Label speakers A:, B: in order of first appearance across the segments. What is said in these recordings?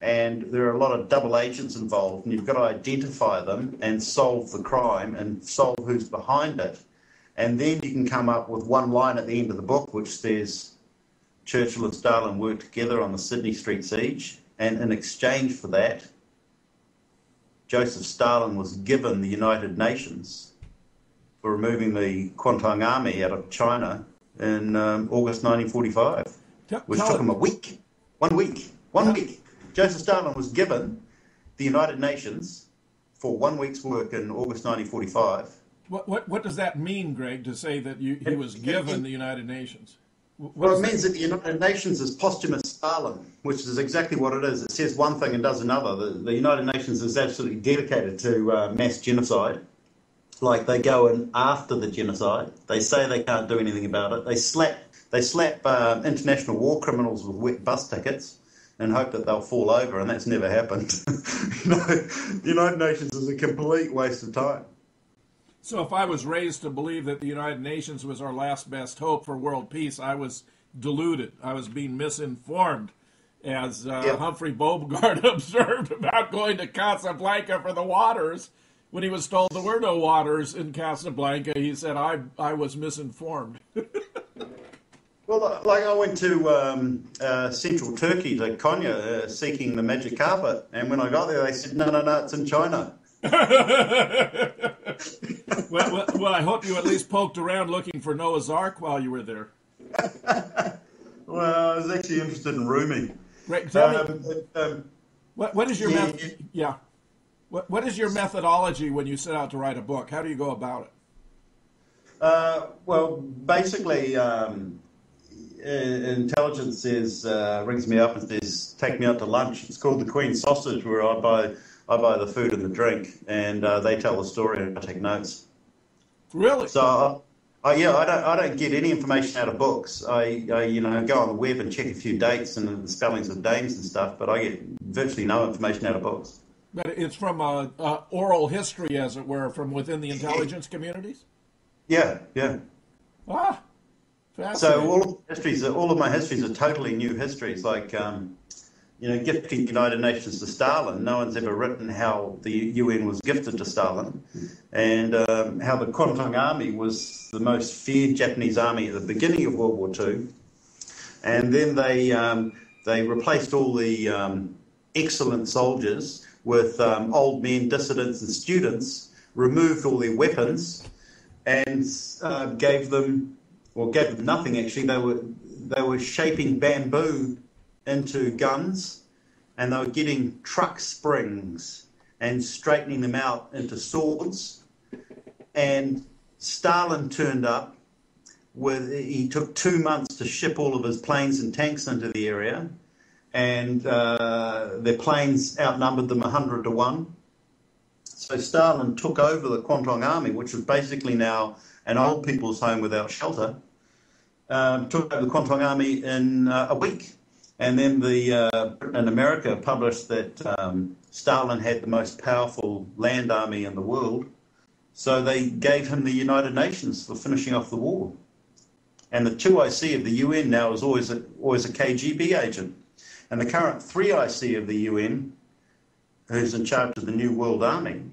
A: and there are a lot of double agents involved, and you've got to identify them and solve the crime and solve who's behind it. And then you can come up with one line at the end of the book which says Churchill and Stalin worked together on the Sydney Street siege, and in exchange for that, Joseph Stalin was given the United Nations for removing the Kuomintang army out of China in August 1945, which took him a week. 1 week. 1 week. Joseph Stalin was given the United Nations for 1 week's work in August 1945.
B: What does that mean, Greg, to say that he was given the United Nations?
A: Well, it means that the United Nations is posthumous Stalin, which is exactly what it is. It says one thing and does another. The United Nations is absolutely dedicated to mass genocide. Like, they go in after the genocide. They say they can't do anything about it. They slap international war criminals with wet bus tickets and hope that they'll fall over, and that's never happened. The United Nations is a complete waste of time.
B: So if I was raised to believe that the United Nations was our last best hope for world peace, I was deluded. I was being misinformed, as Humphrey Bogart observed about going to Casablanca for the waters. When he was told there were no waters in Casablanca, he said, I was misinformed.
A: Well, like, I went to central Turkey, to Konya, seeking the magic carpet, and when I got there, they said, no, it's in China.
B: well, I hope you at least poked around looking for Noah's Ark while you were there.
A: Well, I was actually interested in Rumi.
B: Right, tell me, what is your What is your methodology when you set out to write a book? How do you go about it?
A: Well, basically, intelligence rings me up and says, take me out to lunch. It's called the Queen's Sausage, where I buy the food and the drink, and they tell the story and I take notes.
B: Really?
A: So, I don't get any information out of books. I go on the web and check a few dates and the spellings of names and stuff, but I get virtually no information out of books.
B: But it's from oral history, as it were, from within the intelligence communities?
A: Yeah.
B: Ah, fascinating.
A: So all of my histories are totally new histories, like gifting the United Nations to Stalin. No one's ever written how the UN was gifted to Stalin, and how the Kuomintang army was the most feared Japanese army at the beginning of World War II, and then they replaced all the excellent soldiers with old men, dissidents, and students, removed all their weapons, and gave them nothing. Actually, they were shaping bamboo into guns, and they were getting truck springs and straightening them out into swords. And Stalin turned up he took 2 months to ship all of his planes and tanks into the area, and their planes outnumbered them 100 to 1. So Stalin took over the Kuomintang army, which was basically now an old people's home without shelter, took over the Kuomintang army in a week. And then Britain and America published that Stalin had the most powerful land army in the world, so they gave him the United Nations for finishing off the war. And the 2IC of the UN now is always a KGB agent. And the current 3IC of the UN, who's in charge of the New World Army,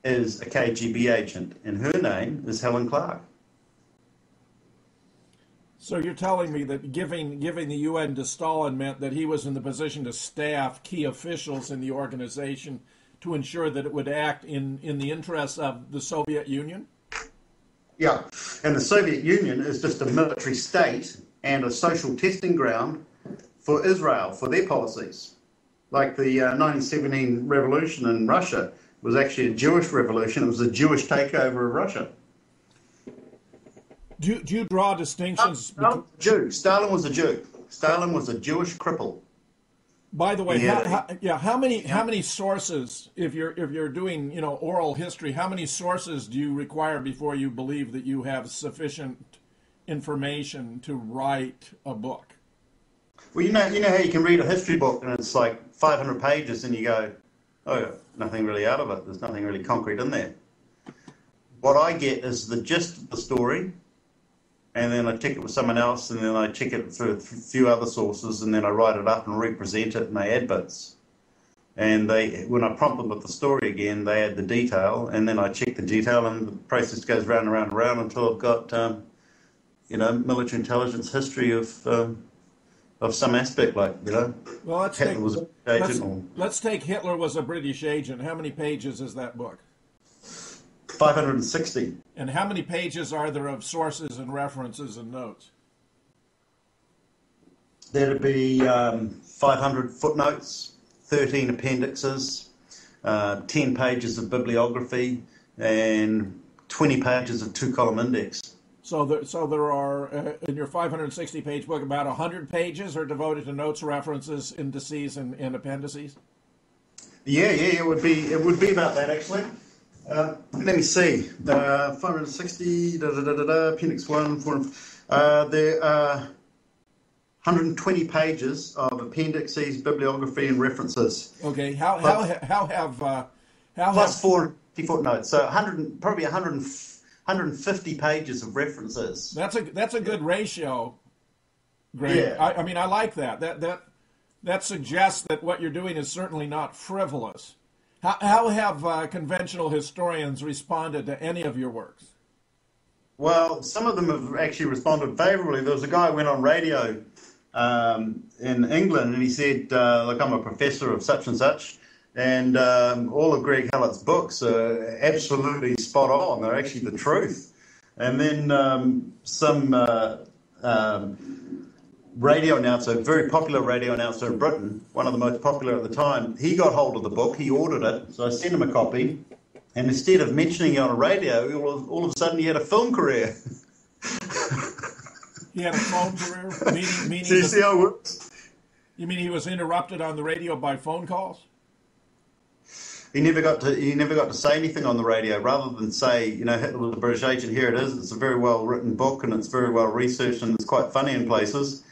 A: is a KGB agent, and her name is Helen Clark.
B: So you're telling me that giving the UN to Stalin meant that he was in the position to staff key officials in the organization to ensure that it would act in the interests of the Soviet Union?
A: Yeah, and the Soviet Union is just a military state and a social testing ground for Israel, for their policies. Like the 1917 revolution in Russia was actually a Jewish revolution. It was a Jewish takeover of Russia.
B: Do you draw distinctions?
A: Stalin was a Jew. Stalin was a Jewish cripple.
B: By the way, how many sources, if you're doing oral history, how many sources do you require before you believe that you have sufficient information to write a book?
A: Well, you know how you can read a history book and it's like 500 pages and you go, oh, nothing really out of it. There's nothing really concrete in there. What I get is the gist of the story, and then I check it with someone else, and then I check it through a few other sources, and then I write it up and represent it, and they add bits. And when I prompt them with the story again, they add the detail, and then I check the detail, and the process goes round and round and round until I've got, military intelligence history of some aspect, like,
B: Well,
A: Hitler was a agent.
B: let's take Hitler was a British agent. How many pages is that book?
A: 560.
B: And how many pages are there of sources and references and notes?
A: There'd be 500 footnotes, 13 appendixes, 10 pages of bibliography, and 20 pages of two-column index.
B: So there are, in your 560-page book, about 100 pages are devoted to notes, references, indices, and appendices?
A: Yeah, it would be about that, actually. Let me see. 560, appendix 1, 4, there are 120 pages of appendices, bibliography, and references.
B: Okay, plus
A: 450 footnotes, so probably 150 pages of references.
B: That's a good ratio, Greg.
A: Yeah.
B: I mean, I like that. That suggests that what you're doing is certainly not frivolous. How have conventional historians responded to any of your works?
A: Well, some of them have actually responded favourably. There was a guy who went on radio in England, and he said, look, I'm a professor of such and such, and all of Greg Hallett's books are absolutely spot on. They're actually the truth. And then some radio announcer, a very popular radio announcer in Britain, one of the most popular at the time, he got hold of the book, he ordered it, so I sent him a copy, and instead of mentioning it on a radio, all of a sudden he had a film career.
B: He had a film career? Meaning
A: Do you see how it works?
B: You mean he was interrupted on the radio by phone calls?
A: He never got to say anything on the radio. Rather than say, Hitler was a British agent, here it is. It's a very well written book, and it's very well researched, and it's quite funny in places.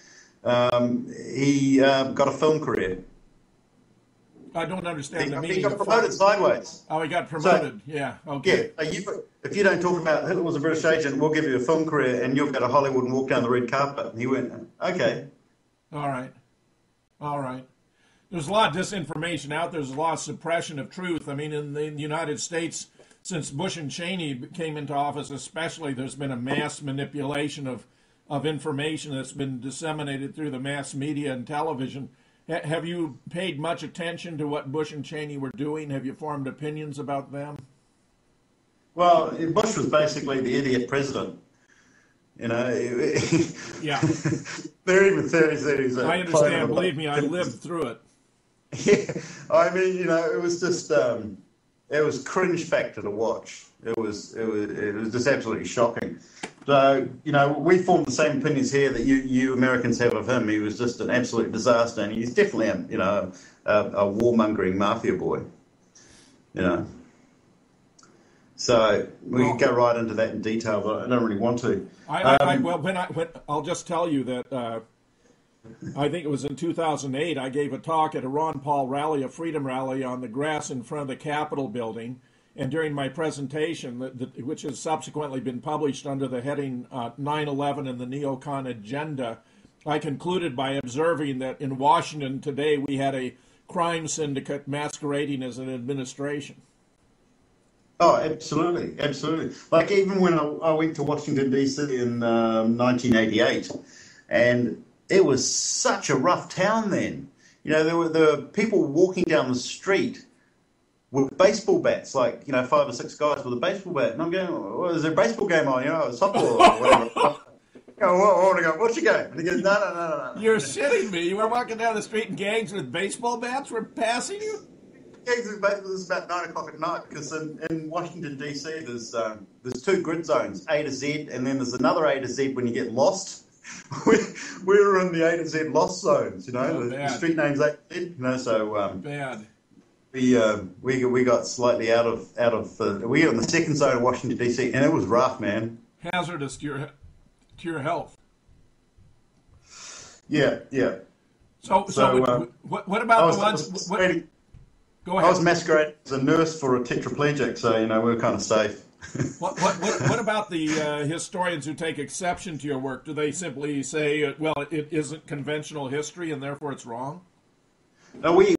A: He got a film career.
B: I don't understand the meaning.
A: He got promoted sideways.
B: Oh, he got promoted. Yeah. Okay.
A: Yeah. If you don't talk about Hitler was a British agent, we'll give you a film career, and you'll go to Hollywood and walk down the red carpet. And he went, okay.
B: All right. There's a lot of disinformation out there. There's a lot of suppression of truth. I mean, in the United States, since Bush and Cheney came into office especially, there's been a mass manipulation of information that's been disseminated through the mass media and television. Have you paid much attention to what Bush and Cheney were doing? Have you formed opinions about them?
A: Well, Bush was basically the idiot president.
B: Yeah.
A: There are even theories that he's
B: I understand. Believe me, I lived through it.
A: Yeah, I mean, it was just, it was cringe factor to watch. It was just absolutely shocking. So, we formed the same opinions here that you Americans have of him. He was just an absolute disaster, and he's definitely a warmongering mafia boy. So we could go right into that in detail, but I don't really want to.
B: I'll just tell you that I think it was in 2008. I gave a talk at a Ron Paul rally, a freedom rally, on the grass in front of the Capitol building. And during my presentation, which has subsequently been published under the heading 9/11 and the Neocon Agenda, I concluded by observing that in Washington today we had a crime syndicate masquerading as an administration.
A: Oh, absolutely, absolutely. Like even when I went to Washington, D.C. in 1988, and it was such a rough town then. There were people walking down the street with baseball bats, like, 5 or 6 guys with a baseball bat. And I'm going, well, is there a baseball game on, softball or whatever. I want to go, what's your game? And he goes, no.
B: You're shitting me. You were walking down the street and gangs with baseball bats were passing you?
A: Gangs with baseball, this is about 9 o'clock at night, because in Washington, D.C., there's 2 grid zones, A to Z, and then there's another A to Z when you get lost. We were in the A to Z lost zones, the street name's A to Z, so...
B: Bad.
A: We got slightly out of we were in the second zone of Washington D.C. and it was rough, man.
B: Hazardous to your health.
A: Yeah.
B: So what about the ones? Go ahead.
A: I was masquerading as a nurse for a tetraplegic, so we were kind of safe.
B: What about the historians who take exception to your work? Do they simply say, well, it isn't conventional history and therefore it's wrong?
A: No, we